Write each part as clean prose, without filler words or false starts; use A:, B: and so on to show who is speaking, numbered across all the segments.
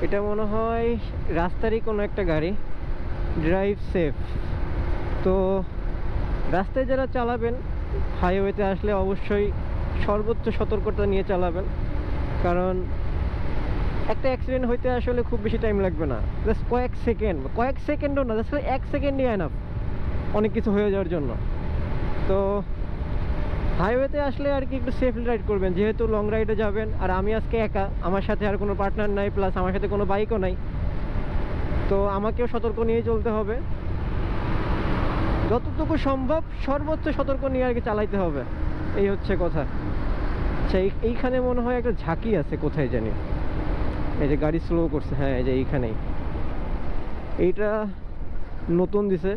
A: এটা মনে হয় রাস্তারই কোনো একটা গাড়ি, ড্রাইভ সেফ। তো রাস্তায় যারা চালাবেন, হাইওয়েতে আসলে অবশ্যই সর্বোচ্চ সতর্কতা নিয়ে চালাবেন, কারণ একটা অ্যাক্সিডেন্ট হইতে আসলে খুব বেশি টাইম লাগবে না, জাস্ট কয়েক সেকেন্ডও না, জাস্ট 1 সেকেন্ডই এনাফ অনেক কিছু হয়ে যাওয়ার জন্য। তো হাইওয়েতে আসলে আর কি একটু সেফলি রাইড করবেন, যেহেতু লং রাইডে যাবেন। আর আমি আজকে একা, আমার সাথে আর কোনো পার্টনার নাই, প্লাস আমার সাথে কোনো বাইকও নাই, তো আমাকেও সতর্ক নিয়েই চলতে হবে। যতটুকু সম্ভব সর্বোচ্চ সতর্ক নিয়ে আর কি চালাইতে হবে, এই হচ্ছে কথা। আচ্ছা, এইখানে মনে হয় একটা ঝাঁকি আছে, কোথায় জানি। এই যে গাড়ি স্লো করছে, হ্যাঁ এই যে এইখানেই, এইটা নতুন দিছে।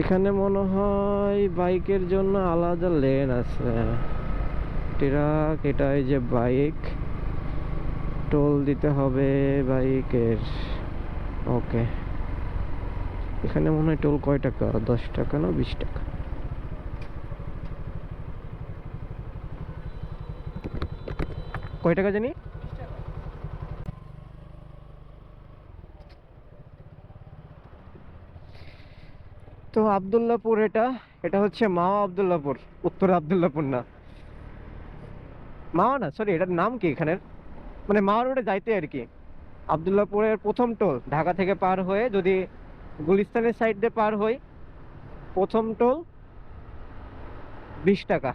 A: এখানে মনে হয় বাইকের জন্য আলাদা লেন আছে। ট্রাক, এটা এই যে বাইক, টোল দিতে হবে বাইকের। ওকে, এখানে মনে হয় টোল কয় টাকা, 10 টাকা না 20 টাকা? কয় টাকা জানি? তো আবদুল্লাপুর, এটা এটা হচ্ছে মাওয়া আবদুল্লাপুর, উত্তর আবদুল্লাপুর না, মাওয়া না, সরি, এটার নাম কি এখানের, মানে মাওয়া রোডে যাইতে আর কি। আবদুল্লাপুরের প্রথম টোল ঢাকা থেকে পার হয়ে যদি গুলিস্তানের সাইড দিয়ে পার হই, প্রথম টোল 20 টাকা।